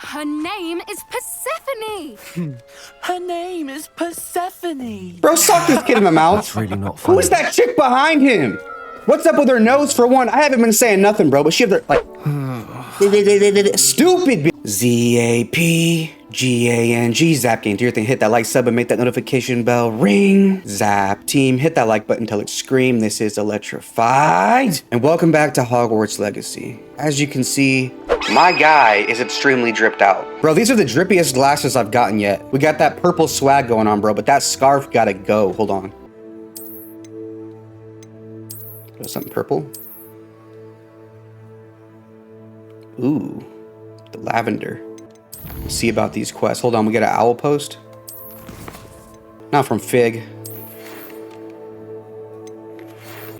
Her name is Persephone! Her name is Persephone. Bro, suck this kid in the mouth. That's really not funny. Who is that chick behind him? What's up with her nose for one? I haven't been saying nothing, bro, but she have the, like, stupid bitch. ZAPGANG, Zap Gang. Do your thing. Hit that like, sub, and make that notification bell ring. Zap team, hit that like button till it scream. This is Electrified. And welcome back to Hogwarts Legacy. As you can see, my guy is extremely dripped out. Bro, these are the drippiest glasses I've gotten yet. We got that purple swag going on, bro, but that scarf gotta go. Hold on. Something purple. Ooh, the lavender. Let's see about these quests. Hold on, we got an owl post. Not from Fig.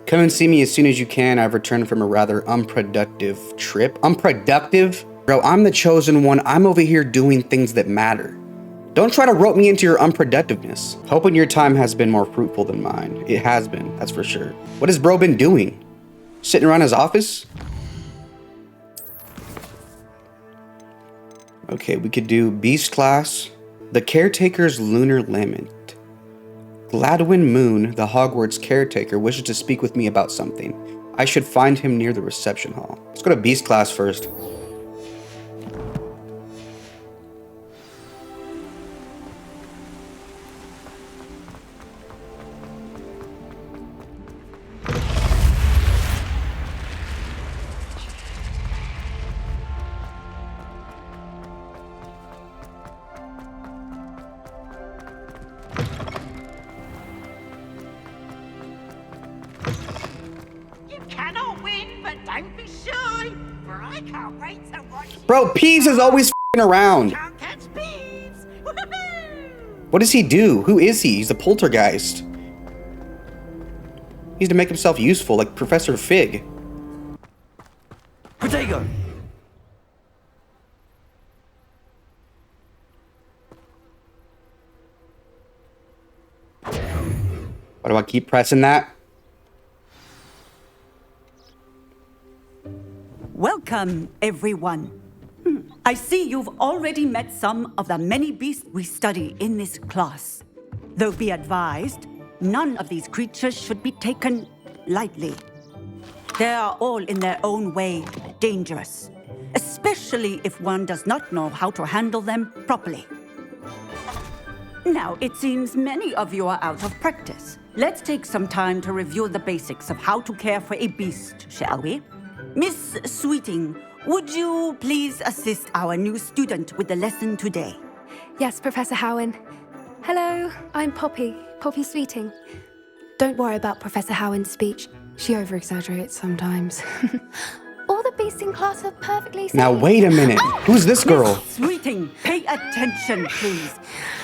Come and see me as soon as you can. I've returned from a rather unproductive trip. Unproductive? Bro, I'm the chosen one. I'm over here doing things that matter. Don't try to rope me into your unproductiveness. Hoping your time has been more fruitful than mine. It has been, that's for sure. What has bro been doing? Sitting around his office? Okay, we could do Beast Class, the Caretaker's Lunar Lament. Gladwin Moon, the Hogwarts caretaker, wishes to speak with me about something. I should find him near the reception hall. Let's go to Beast Class first. Don't be shy, for I can't wait to watch you. Bro, Peas is always f***ing around. Can't catch bees. What does he do? Who is he? He's a poltergeist. He's to make himself useful, like Professor Fig. Potato! Why do I keep pressing that? Welcome, everyone. I see you've already met some of the many beasts we study in this class. Though be advised, none of these creatures should be taken lightly. They are all in their own way dangerous, especially if one does not know how to handle them properly. Now, it seems many of you are out of practice. Let's take some time to review the basics of how to care for a beast, shall we? Miss Sweeting, would you please assist our new student with the lesson today? Yes, Professor Howen. Hello, I'm Poppy Sweeting. Don't worry about Professor Howen's speech. She over-exaggerates sometimes. All the beasts in class are perfectly safe. Now wait a minute. Who's this girl? Miss Sweeting, pay attention, please.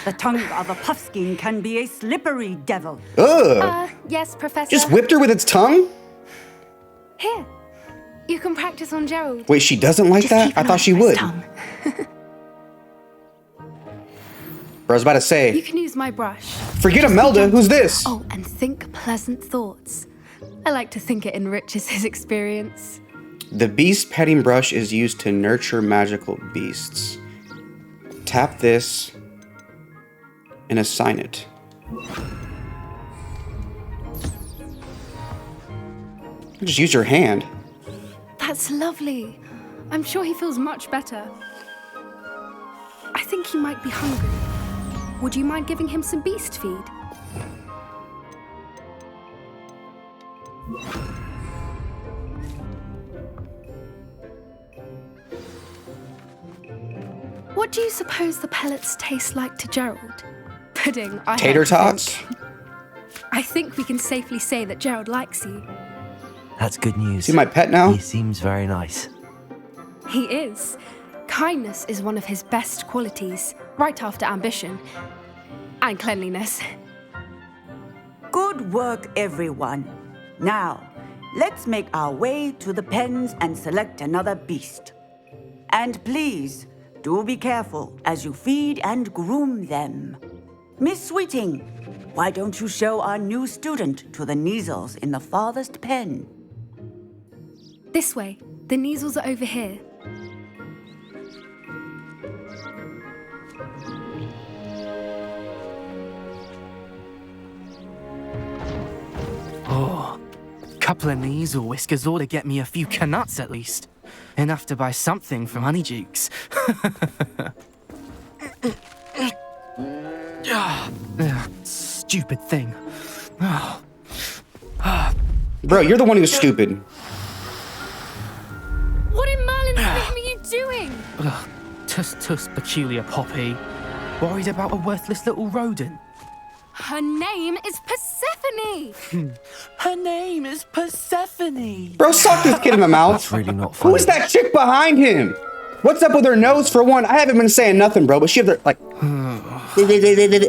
The tongue of a puffskein can be a slippery devil. Ugh. Yes, Professor. Just whipped her with its tongue? Here, you can practice on Gerald. Wait, she doesn't like that? I thought she would. Bro, I was about to You say, can use my brush. forget Imelda, who's this? Oh, and think pleasant thoughts. I like to think it enriches his experience. The beast petting brush is used to nurture magical beasts. Tap this and assign it. Just use your hand. That's lovely. I'm sure he feels much better. I think he might be hungry. Would you mind giving him some beast feed? What do you suppose the pellets taste like to Gerald? Pudding, I Tater like to tots? think. I think we can safely say that Gerald likes you. That's good news. See my pet now? He seems very nice. He is. Kindness is one of his best qualities, right after ambition. And cleanliness. Good work, everyone. Now, let's make our way to the pens and select another beast. And please, do be careful as you feed and groom them. Miss Sweeting, why don't you show our new student to the Kneazles in the farthest pen? This way. The Kneazles are over here. couple of Neasel whiskers ought to get me a few canuts at least. Enough to buy something from Honeydukes. Stupid thing. Bro, you're the one who's stupid. What in Merlin's name are you doing? Tuss, peculiar Poppy. Worried about a worthless little rodent. Her name is Persephone. Her name is Persephone. Bro, suck this kid in the mouth. That's really not funny. Who is that chick behind him? What's up with her nose for one? I haven't been saying nothing, bro, but she have the, like...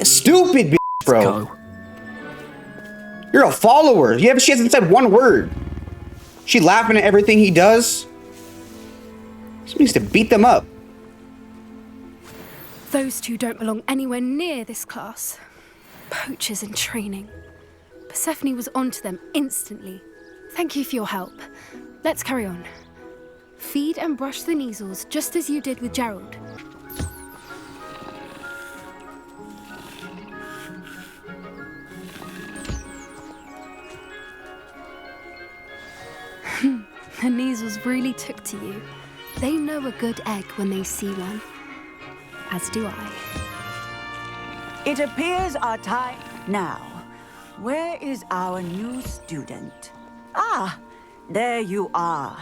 stupid bitch, bro. Go. You're a follower. She hasn't said one word. She laughing at everything he does. She needs to beat them up. Those two don't belong anywhere near this class. Poachers in training. Persephone was onto them instantly. Thank you for your help. Let's carry on. Feed and brush the Neasels just as you did with Gerald. The Neasels really took to you. They know a good egg when they see one. As do I. It appears our time now. Where is our new student? Ah, there you are.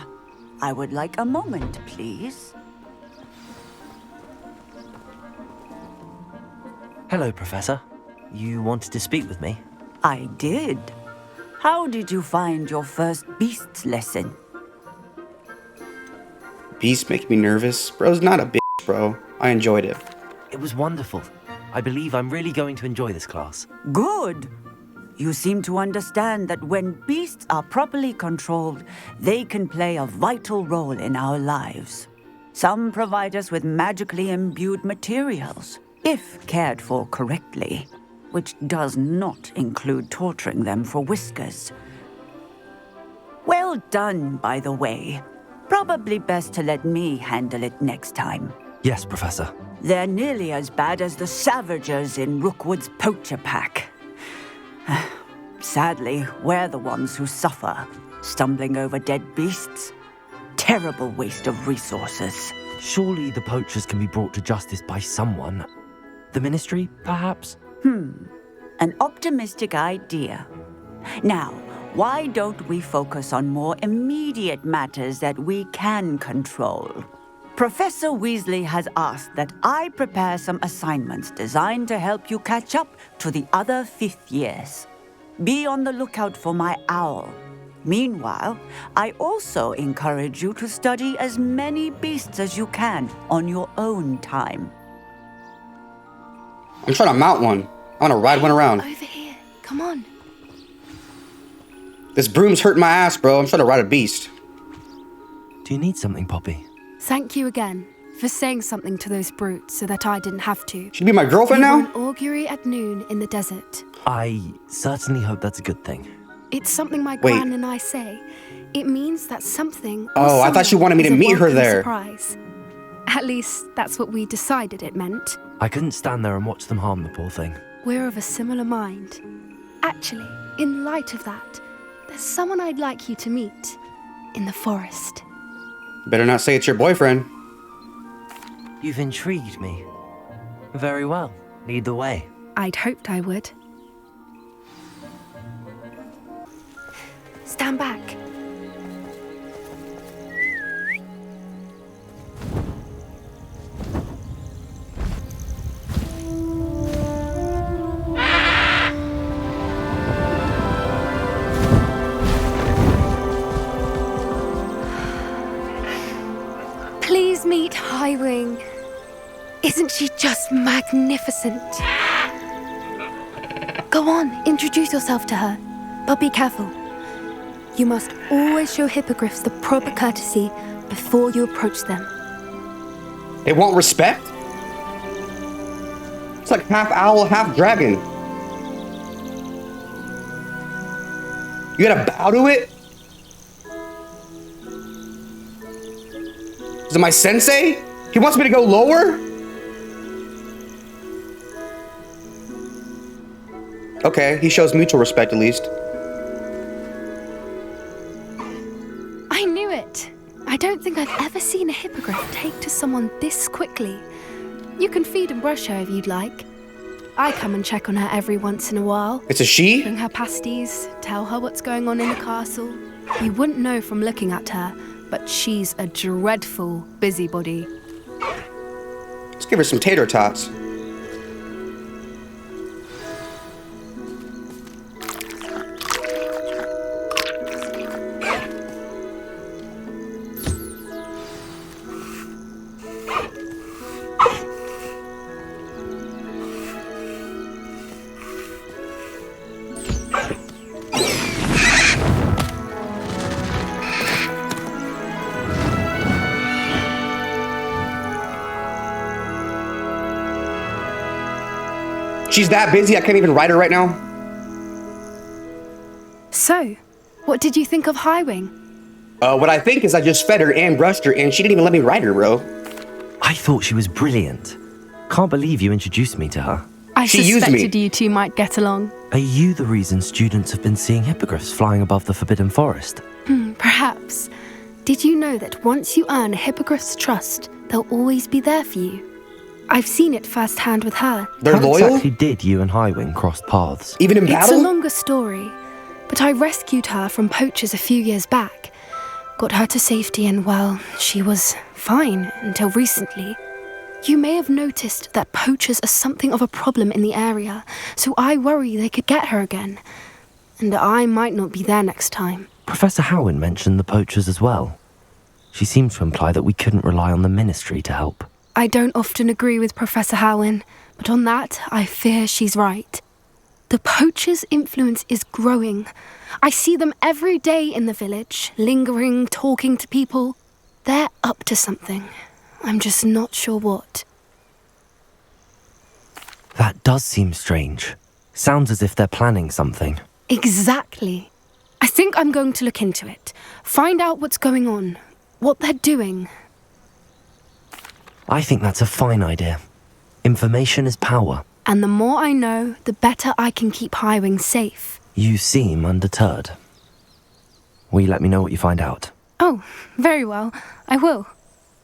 I would like a moment, please. Hello, Professor. You wanted to speak with me? I did. How did you find your first beasts lesson? Beast make me nervous. Bro's not a bitch, bro. I enjoyed it. It was wonderful. I believe I'm really going to enjoy this class. Good. You seem to understand that when beasts are properly controlled, they can play a vital role in our lives. Some provide us with magically imbued materials, if cared for correctly, which does not include torturing them for whiskers. Well done, by the way. Probably best to let me handle it next time. Yes, Professor. They're nearly as bad as the Savagers in Rookwood's poacher pack. Sadly, we're the ones who suffer, stumbling over dead beasts. Terrible waste of resources. Surely the poachers can be brought to justice by someone. The Ministry, perhaps? An optimistic idea. Now, why don't we focus on more immediate matters that we can control? Professor Weasley has asked that I prepare some assignments designed to help you catch up to the other fifth years. Be on the lookout for my owl. Meanwhile, I also encourage you to study as many beasts as you can on your own time. I'm trying to mount one. I want to ride one around. Over here. Come on. This broom's hurting my ass, bro. I'm trying to ride a beast. Do you need something, Poppy? Thank you again for saying something to those brutes so that I didn't have to. Should be my girlfriend They were now? an augury at noon in the desert. I certainly hope that's a good thing. It's something my Wait. gran and I say. It means that something. Or Oh, I thought you someone wanted me to is a meet her welcome there. Surprise. At least that's what we decided it meant. I couldn't stand there and watch them harm the poor thing. We're of a similar mind. Actually, in light of that, there's someone I'd like you to meet in the forest. Better not say it's your boyfriend. You've intrigued me. Very well. Lead the way. I'd hoped I would. Stand back. Please meet Highwing. Isn't she just magnificent? Go on, introduce yourself to her. But be careful. You must always show hippogriffs the proper courtesy before you approach them. They want respect? It's like half owl, half dragon. You gotta bow to it? Is it my sensei? He wants me to go lower? Okay, he shows mutual respect at least. don't think I've ever seen a hippogriff take to someone this quickly. You can feed and brush her if you'd like. I come and check on her every once in a while. It's a she? Bring her pasties, tell her what's going on in the castle. You wouldn't know from looking at her, but she's a dreadful busybody. Let's give her some tater tots. She's that busy, I can't even ride her right now. So, what did you think of Highwing? What I think is I just fed her and brushed her, and she didn't even let me ride her, bro. I thought she was brilliant. Can't believe you introduced me to her. I She used suspected me. you two might get along. Are you the reason students have been seeing hippogriffs flying above the Forbidden Forest? Perhaps. Did you know that once you earn a hippogriff's trust, they'll always be there for you? I've seen it firsthand with her. They're How loyal? exactly did you and Highwing cross paths? Even in It's a battle? longer story, but I rescued her from poachers a few years back. Got her to safety and, well, she was fine until recently. You may have noticed that poachers are something of a problem in the area, so I worry they could get her again. And I might not be there next time. Professor Howin mentioned the poachers as well. She seemed to imply that we couldn't rely on the Ministry to help. I don't often agree with Professor Howin, but on that, I fear she's right. The poachers' influence is growing. I see them every day in the village, lingering, talking to people. They're up to something. I'm just not sure what. That does seem strange. Sounds as if they're planning something. Exactly. I think I'm going to look into it. Find out what's going on, what they're doing. I think that's a fine idea. Information is power. And the more I know, the better I can keep Highwing safe. You seem undeterred. Will you let me know what you find out? Oh, very well. I will.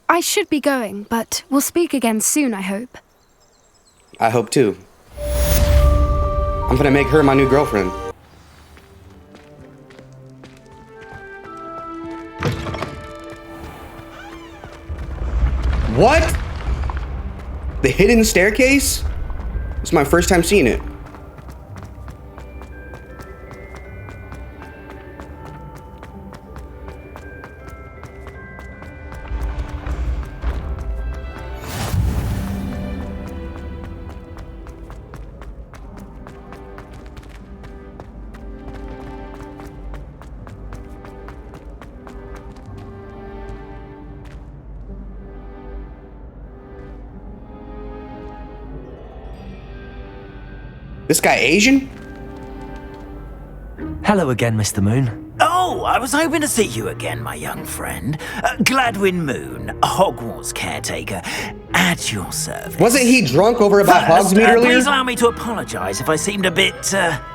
I should be going, but we'll speak again soon, I hope. I hope too. I'm gonna make her my new girlfriend. What? The hidden staircase? It's my first time seeing it. This guy Asian? Hello again, Mr. Moon. Oh, I was hoping to see you again, my young friend. Gladwin Moon, Hogwarts caretaker, at your service. Wasn't he drunk over about First, Hogsmeade earlier? please allow me to apologise if I seemed a bit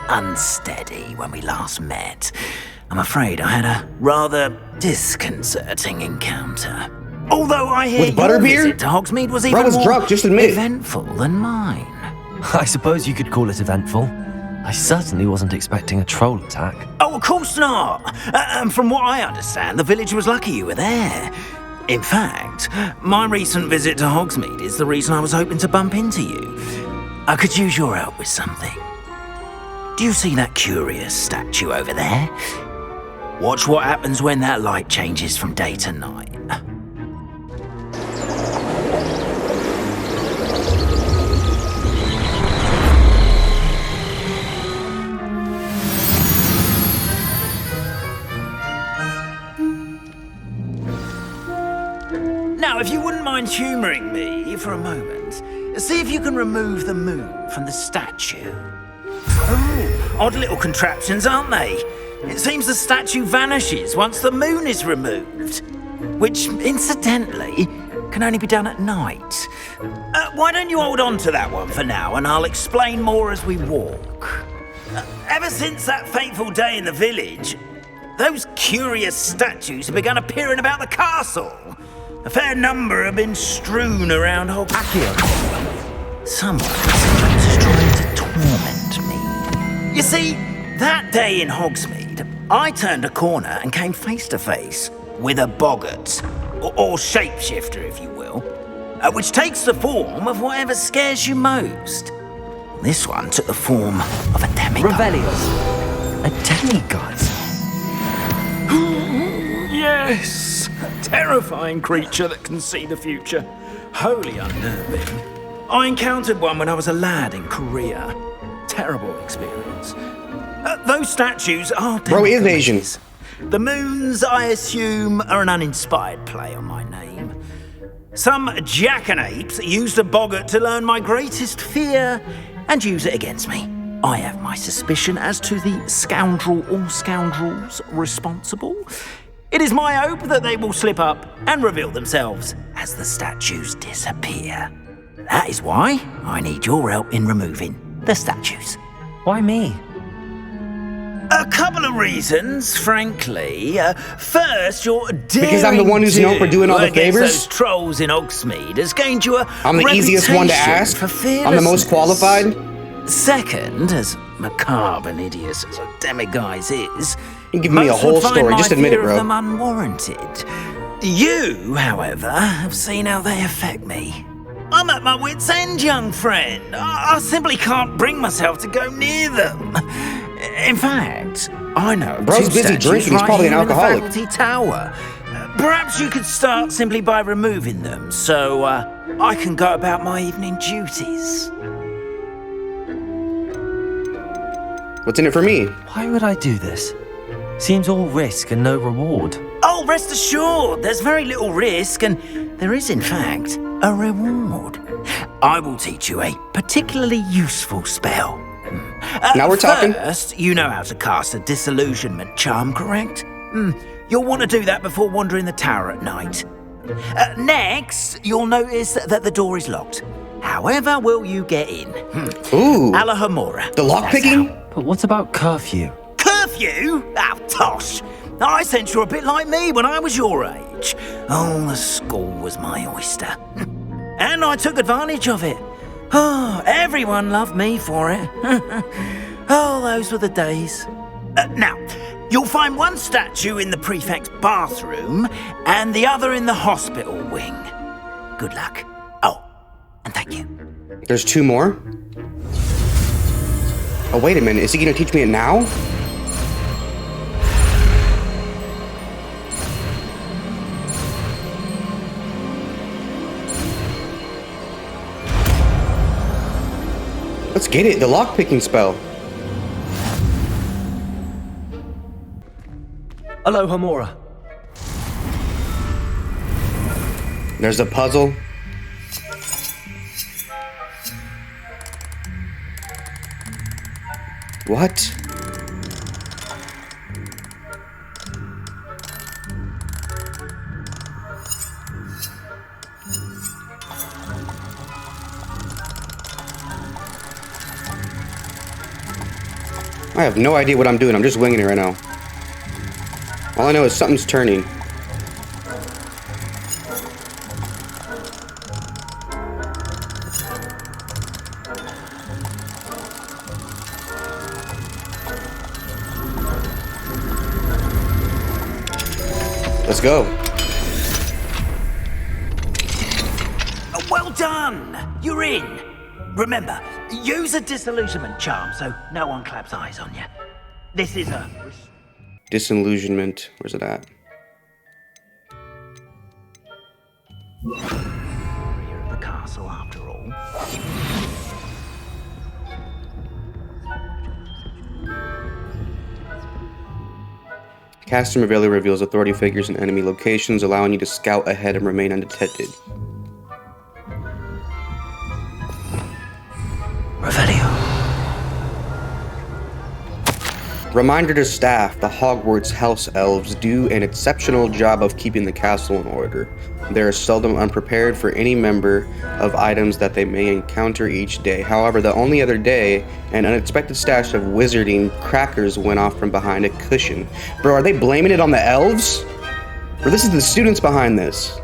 unsteady when we last met. I'm afraid I had a rather disconcerting encounter. Although I hear With your butterbeer? visit to Hogsmeade was even Bro was more drunk, just admit it. eventful than mine. I suppose you could call it eventful. I certainly wasn't expecting a troll attack. Oh, of course not. And from what I understand, the village was lucky you were there. In fact, my recent visit to Hogsmeade is the reason I was hoping to bump into you. I could use your help with something. Do you see that curious statue over there? Watch what happens when that light changes from day to night. Now, if you wouldn't mind humouring me for a moment, see if you can remove the moon from the statue. Oh, odd little contraptions, aren't they? It seems the statue vanishes once the moon is removed, which, incidentally, can only be done at night. Why don't you hold on to that one for now, and I'll explain more as we walk. Ever since that fateful day in the village, those curious statues have begun appearing about the castle. A fair number have been strewn around Hogwarts. Someone is trying to torment me. You see, that day in Hogsmeade, I turned a corner and came face to face with a boggart, or shapeshifter, if you will, which takes the form of whatever scares you most. This one took the form of a demigod. Revelio. A demigod? Yes! A terrifying creature that can see the future. Wholly unnerving. I encountered one when I was a lad in Korea. Terrible experience. Those statues are Bro is Asian. demigods. The moons, I assume, are an uninspired play on my name. Some jackanapes used a boggart to learn my greatest fear and use it against me. I have my suspicion as to the scoundrel or scoundrels responsible. It is my hope that they will slip up and reveal themselves as the statues disappear. That is why I need your help in removing the statues. Why me? A couple of reasons, frankly. First, your Because I'm the one who's known for doing all the favors? Those trolls in Hogsmeade has gained you a I'm the easiest one to ask. for I'm the most fearlessness. qualified. Second, as macabre and hideous as a demiguise is, You give me a most whole would find story. my Just admit fear it, of bro. them unwarranted. You, however, have seen how they affect me. I'm at my wit's end, young friend. I simply can't bring myself to go near them. In fact, I know of Bro's two busy statues drinking. He's right probably an here in the alcoholic. faculty tower. Perhaps you could start simply by removing them, so I can go about my evening duties. What's in it for me? Why would I do this? Seems all risk and no reward. Oh, rest assured, there's very little risk, and there is, in fact, a reward. I will teach you a particularly useful spell. Now we're talking. First, you know how to cast a disillusionment charm, correct? You'll want to do that before wandering the tower at night. Next, you'll notice that the door is locked. However will you get in? Ooh. Alahomora. The lockpicking? But what about curfew? Curfew? Oh, tosh. I sense you're a bit like me when I was your age. Oh, the school was my oyster. And I took advantage of it. Oh, everyone loved me for it. Oh, those were the days. Now, you'll find one statue in the prefect's bathroom and the other in the hospital wing. Good luck. Oh, and thank you. There's two more? Oh, wait a minute. Is he going to teach me it now? Let's get it. The lockpicking spell. Alohomora. There's a puzzle. What? I have no idea what I'm doing. I'm just winging it right now. All I know is something's turning. Let's go. Well done! You're in. Remember, use a disillusionment charm so no one claps eyes on you. This is a... Disillusionment. Where's it at? You're at the castle after all. Casting Reveille reveals authority figures and enemy locations, allowing you to scout ahead and remain undetected. Revelio. Reminder to staff, the Hogwarts house elves do an exceptional job of keeping the castle in order. They are seldom unprepared for any number of items that they may encounter each day. However, the only other day, an unexpected stash of wizarding crackers went off from behind a cushion. Bro, are they blaming it on the elves? Or this is the students behind this?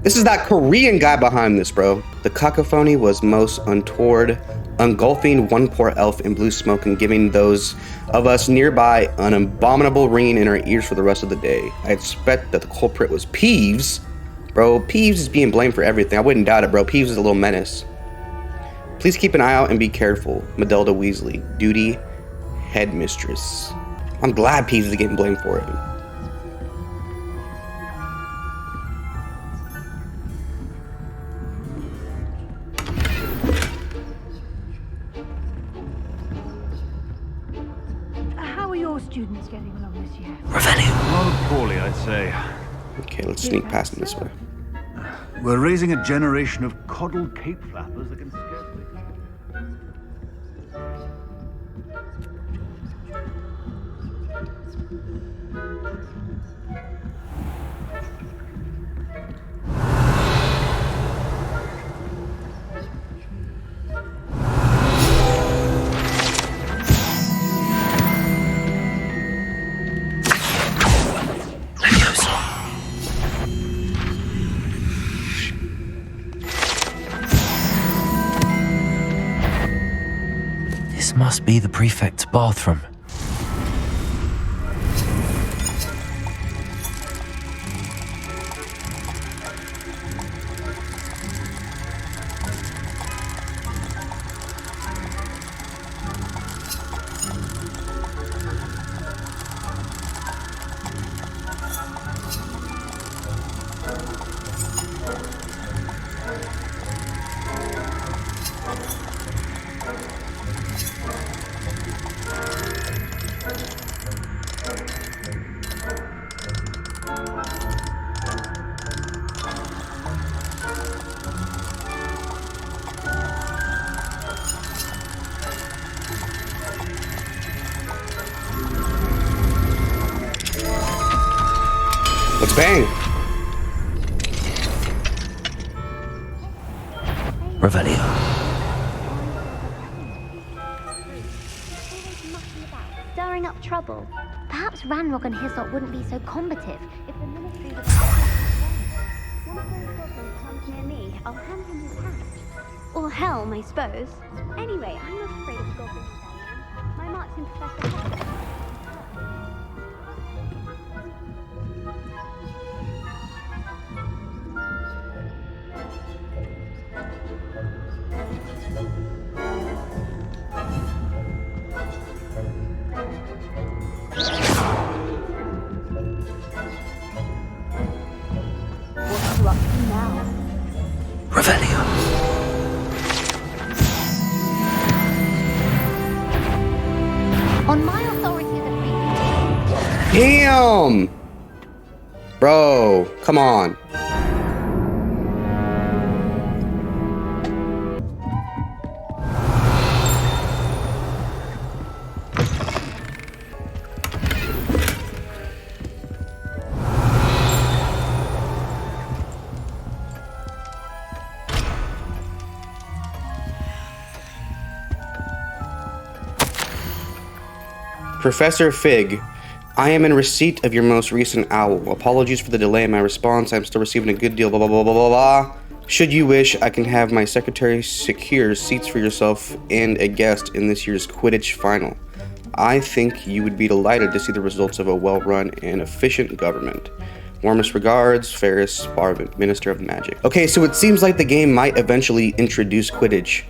This is that Korean guy behind this, bro. The cacophony was most untoward, engulfing one poor elf in blue smoke and giving those of us nearby an abominable ringing in our ears for the rest of the day. I expect that the culprit was Peeves. Bro, Peeves is being blamed for everything. I wouldn't doubt it, bro. Peeves is a little menace. Please keep an eye out and be careful. Madelda Weasley, duty headmistress. I'm glad Peeves is getting blamed for it. How are your students getting along this year? Rather poorly, I'd say. Okay, let's sneak past him this way. We're raising a generation of coddled cape flappers that can scarcely... This must be the prefect's bathroom. Let's bang. Revelio. Stirring up trouble. Perhaps Ranrock and Hyssop wouldn't be so combative if the ministry was... One of those goblins comes near me, I'll hand him his hat. Or helm, I suppose. Anyway, I'm not afraid of goblins, Diane. My mark's in Professor Hogwarts. What are you up to now? Revelio. On my authority as a priest. Damn! Bro, come on. Professor Fig, I am in receipt of your most recent owl. Apologies for the delay in my response. I'm still receiving a good deal, blah, blah, blah, blah, blah, blah. Should you wish, I can have my secretary secure seats for yourself and a guest in this year's Quidditch final. I think you would be delighted to see the results of a well-run and efficient government. Warmest regards, Ferris Barvin, Minister of Magic. Okay, so it seems like the game might eventually introduce Quidditch.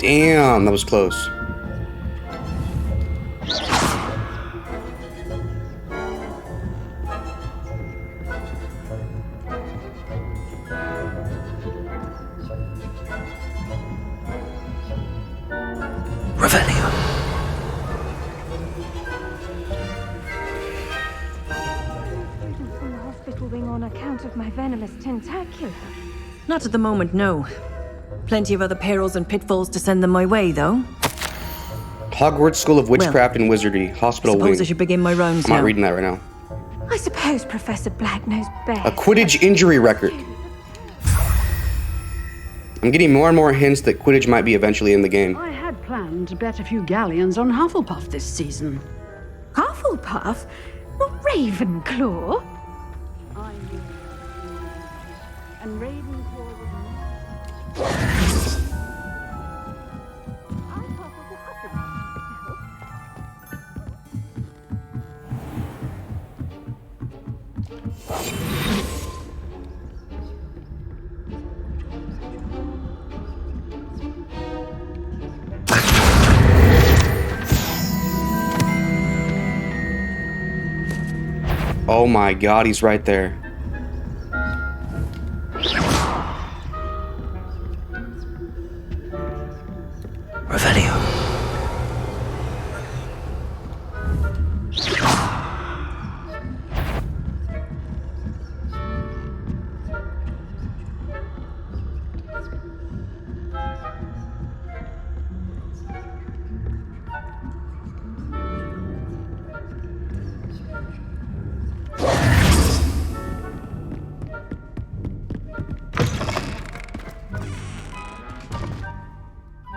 Damn, that was close. Revelio. Students from the on account of my venomous tentacula? Not at the moment, no. Plenty of other perils and pitfalls to send them my way, though. Hogwarts School of Witchcraft and Wizardry, Hospital Suppose Wing. I should begin my rounds I'm now. not reading that right now. I suppose Professor Black knows best. A Quidditch injury record. I'm getting more and more hints that Quidditch might be eventually in the game. I had planned to bet a few galleons on Hufflepuff this season. Hufflepuff? Not Ravenclaw? I knew. And Ravenclaw was Oh my god, he's right there. Revelio.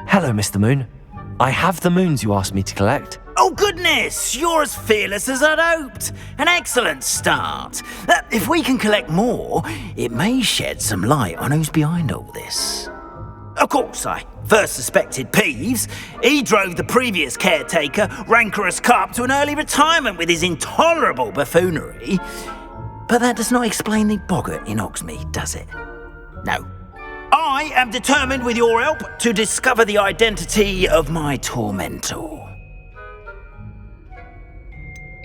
Hello, Mr. Moon. I have the moons you asked me to collect. Oh goodness, you're as fearless as I'd hoped. An excellent start. If we can collect more, it may shed some light on who's behind all this. Of course, I first suspected Peeves. He drove the previous caretaker, Rancorous Carp, to an early retirement with his intolerable buffoonery. But that does not explain the boggart in Hogsmeade, does it? No. I am determined, with your help, to discover the identity of my tormentor.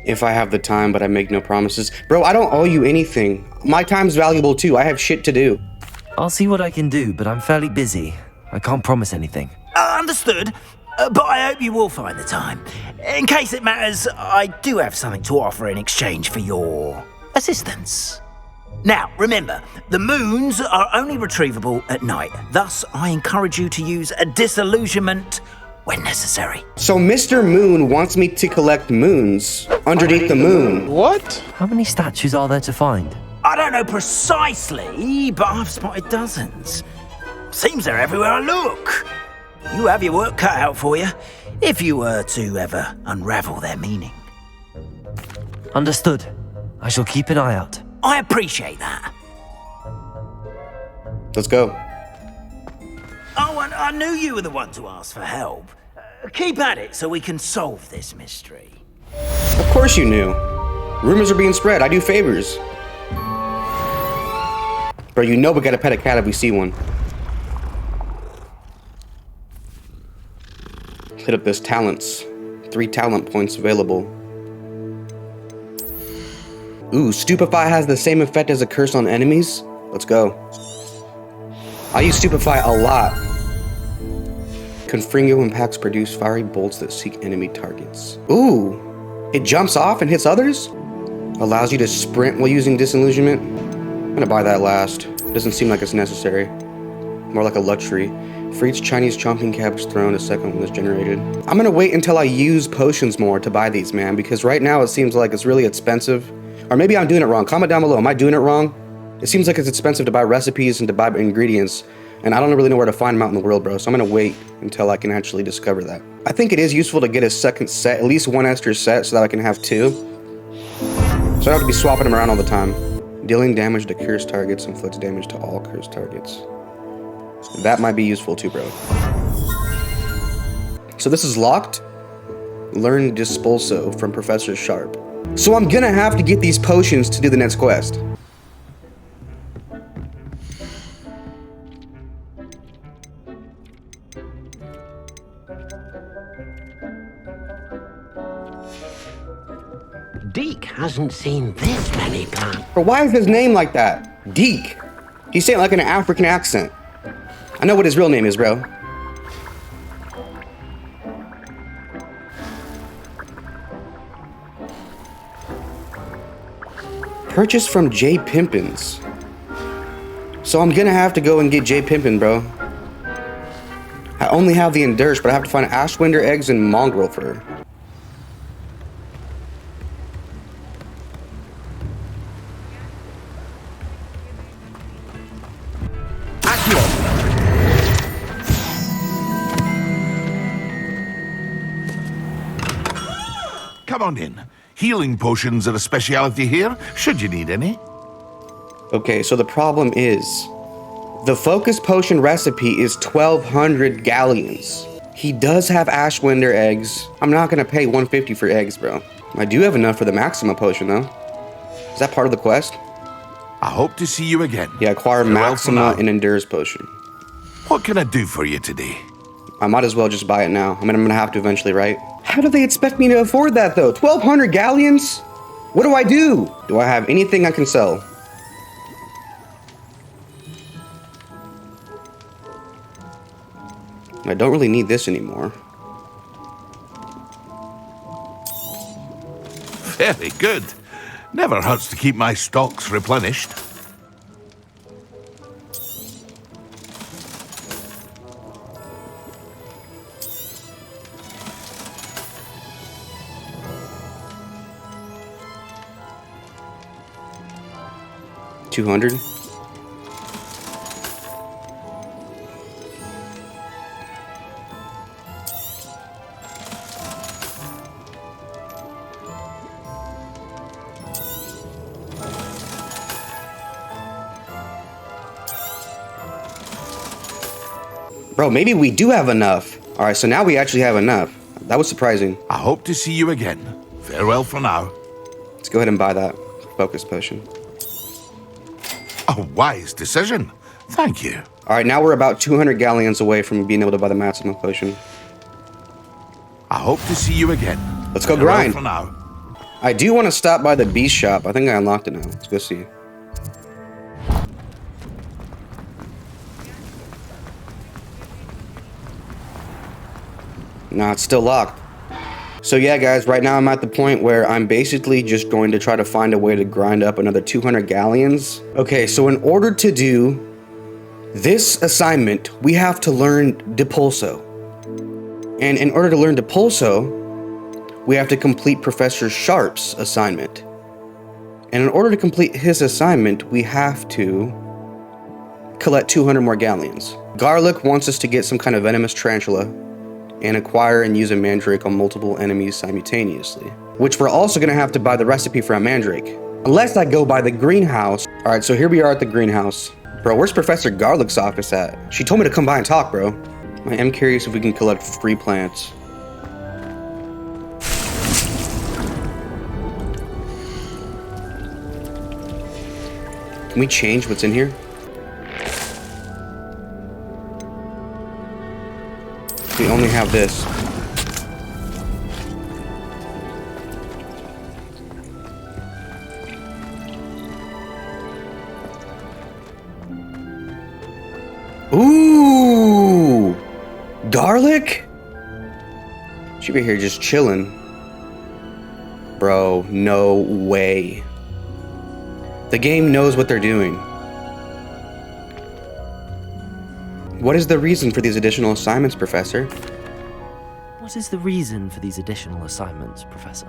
If I have the time, but I make no promises. Bro, I don't owe you anything. My time's valuable too. I have shit to do. I'll see what I can do, but I'm fairly busy. I can't promise anything. Understood. But I hope you will find the time. In case it matters, I do have something to offer in exchange for your assistance. Now, remember, the moons are only retrievable at night. Thus, I encourage you to use a disillusionment when necessary. So Mr. Moon wants me to collect moons underneath the moon. What? How many statues are there to find? I don't know precisely, but I've spotted dozens. Seems they're everywhere I look. You have your work cut out for you, if you were to ever unravel their meaning. Understood. I shall keep an eye out. I appreciate that. Let's go. Oh, and I knew you were the one to ask for help. Keep at it so we can solve this mystery. Of course you knew. Rumors are being spread. I do favors. Bro, you know we gotta pet a cat if we see one. Hit up this talents. 3 talent points available. Ooh, Stupefy has the same effect as a curse on enemies. Let's go. I use Stupefy a lot. Confringo impacts produce fiery bolts that seek enemy targets. Ooh, it jumps off and hits others? Allows you to sprint while using disillusionment. I'm gonna buy that last. Doesn't seem like it's necessary. More like a luxury. For each Chinese chomping cabbage thrown, a second one is generated. I'm gonna wait until I use potions more to buy these, man, because right now it seems like it's really expensive. Or maybe I'm doing it wrong. Comment down below. Am I doing it wrong? It seems like it's expensive to buy recipes and to buy ingredients, and I don't really know where to find them out in the world, bro. So I'm gonna wait until I can actually discover that. I think it is useful to get a second set, at least one extra set, so that I can have 2. So I don't have to be swapping them around all the time. Dealing damage to cursed targets inflicts damage to all cursed targets. That might be useful too, bro. So this is locked. Learn Dispulso from Professor Sharp. So I'm gonna have to get these potions to do the next quest. Deke hasn't seen this many plants. But why is his name like that? Deke. He's saying it like in an African accent. I know what his real name is, bro. Purchase from J. Pimpins. So I'm gonna have to go and get J. Pimpin, bro. I only have the Endurance, but I have to find Ashwinder eggs and mongrel fur. Come on in. Healing potions are a speciality here, should you need any. Okay, so the problem is, the focus potion recipe is 1,200 galleons. He does have Ashwinder eggs. I'm not gonna pay 150 for eggs, bro. I do have enough for the Maxima potion, though. Is that part of the quest? I hope to see you again. Yeah, acquire Maxima and Endurance potion. What can I do for you today? I might as well just buy it now. I mean, I'm gonna have to eventually, right? How do they expect me to afford that, though? 1,200 galleons? What do I do? Do I have anything I can sell? I don't really need this anymore. Very good. Never hurts to keep my stocks replenished. $200. Bro, maybe we do have enough. All right, so now we actually have enough. That was surprising. I hope to see you again. Farewell for now. Let's go ahead and buy that focus potion. A wise decision. Thank you. All right, now we're about 200 galleons away from being able to buy the Maxima potion. I hope to see you again. Let's go Farewell grind. for now. I do want to stop by the beast shop. I think I unlocked it now. Let's go see. Nah, it's still locked. So yeah, guys, right now I'm at the point where I'm basically just going to try to find a way to grind up another 200 galleons. Okay, so in order to do this assignment, we have to learn Depulso. And in order to learn Depulso, we have to complete Professor Sharp's assignment. And in order to complete his assignment, we have to collect 200 more galleons. Garlic wants us to get some kind of venomous tarantula and acquire and use a mandrake on multiple enemies simultaneously, which we're also gonna have to buy the recipe for a mandrake, unless I go by the greenhouse. All right, so here we are at the greenhouse. Bro, where's Professor Garlic's office at? She told me to come by and talk, bro. I am curious if we can collect free plants. Can we change what's in here? We only have this. Ooh! Garlic? She be here just chilling. Bro, no way. The game knows what they're doing. What is the reason for these additional assignments, Professor? What is the reason for these additional assignments, Professor?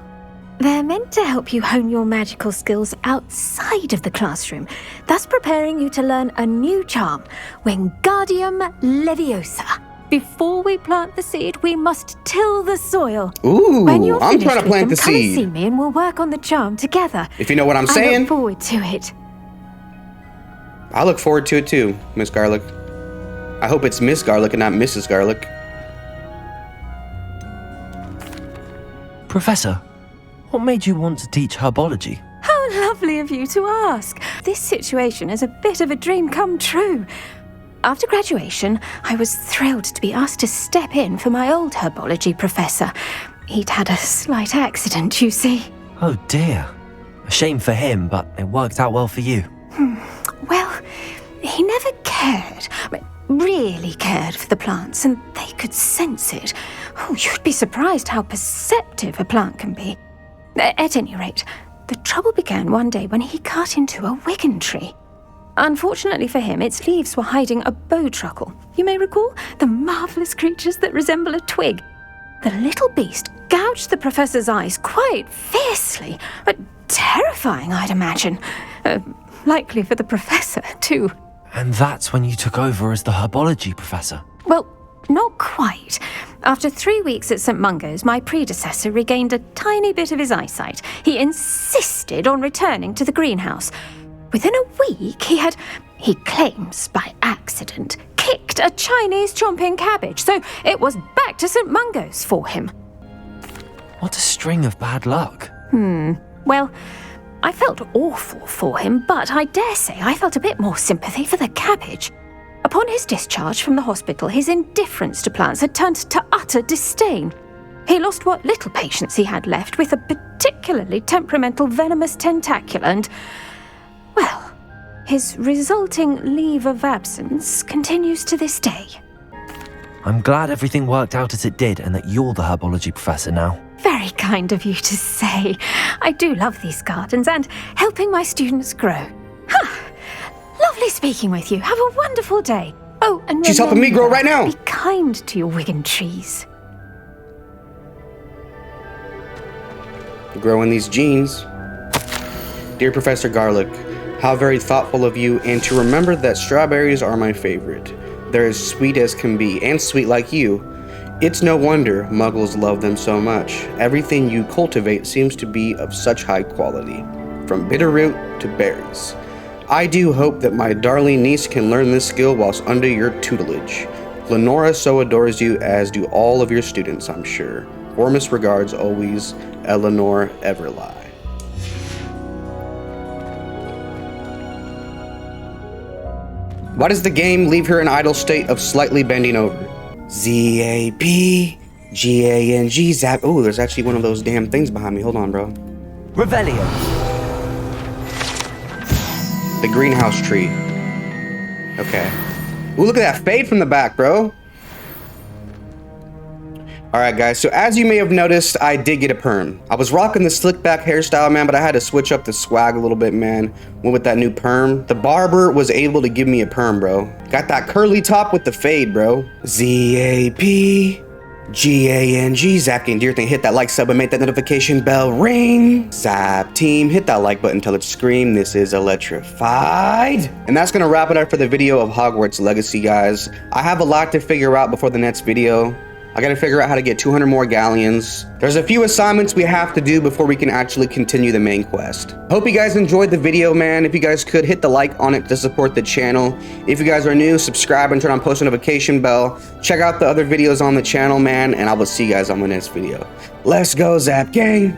They're meant to help you hone your magical skills outside of the classroom, thus preparing you to learn a new charm, Wingardium Leviosa. Before we plant the seed, we must till the soil. Ooh, when you're I'm finished trying to with plant them, the come and seed. see me and we'll work on the charm together. If you know what I'm I saying. look forward to it. I look forward to it too, Miss Garlic. I hope it's Miss Garlic and not Mrs. Garlic. Professor, what made you want to teach herbology? How lovely of you to ask. This situation is a bit of a dream come true. After graduation, I was thrilled to be asked to step in for my old herbology professor. He'd had a slight accident, you see. Oh dear. A shame for him, but it worked out well for you. Well, he never cared, really cared for the plants, and they could sense it. Oh, you'd be surprised how perceptive a plant can be. At any rate, The trouble began one day when he cut into a wigan tree. Unfortunately for him, its leaves were hiding a bowtruckle. You may recall the marvelous creatures that resemble a twig. The little beast gouged the professor's eyes quite fiercely, but terrifying, I'd imagine. Likely for the professor, too. And that's when you took over as the herbology professor? Well, not quite. After 3 weeks at St. Mungo's, my predecessor regained a tiny bit of his eyesight. He insisted on returning to the greenhouse. Within a week, he claims by accident, kicked a Chinese chomping cabbage, so it was back to St. Mungo's for him. What a string of bad luck. Well, I felt awful for him, but I dare say I felt a bit more sympathy for the cabbage. Upon his discharge from the hospital, his indifference to plants had turned to utter disdain. He lost what little patience he had left with a particularly temperamental venomous tentacula and, well, his resulting leave of absence continues to this day. I'm glad everything worked out as it did and that you're the herbology professor now. Very kind of you to say. I do love these gardens and helping my students grow. Lovely speaking with you. Have a wonderful day. Oh, and She's helping me grow right now. Be kind to your wigan trees. Growing these genes. Dear Professor Garlic, how very thoughtful of you, and to remember that strawberries are my favorite. They're as sweet as can be, and sweet like you. It's no wonder muggles love them so much. Everything you cultivate seems to be of such high quality, from bitterroot to berries. I do hope that my darling niece can learn this skill whilst under your tutelage. Lenora so adores you, as do all of your students, I'm sure. Warmest regards always, Eleanor Everly. Why does the game leave her in idle state of slightly bending over? Z-A-P, G-A-N-G, zap. Oh, there's actually one of those damn things behind me. Hold on, bro. Revelio. The greenhouse tree. Okay. Ooh, look at that fade from the back, bro. Alright, guys. So as you may have noticed, I did get a perm. I was rocking the slick back hairstyle, man, but I had to switch up the swag a little bit, man. Went with that new perm. The barber was able to give me a perm, bro. Got that curly top with the fade, bro. Z-A-P, G-A-N-G, Zap Gang, dear thing, hit that like, sub, and make that notification bell ring. Zap team, hit that like button till it scream. This is Electrified. And that's gonna wrap it up for the video of Hogwarts Legacy, guys. I have a lot to figure out before the next video. I gotta figure out how to get 200 more galleons. There's a few assignments we have to do before we can actually continue the main quest. Hope you guys enjoyed the video, man. If you guys could, hit the like on it to support the channel. If you guys are new, subscribe and turn on post notification bell. Check out the other videos on the channel, man, and I will see you guys on the next video. Let's go, Zap Gang!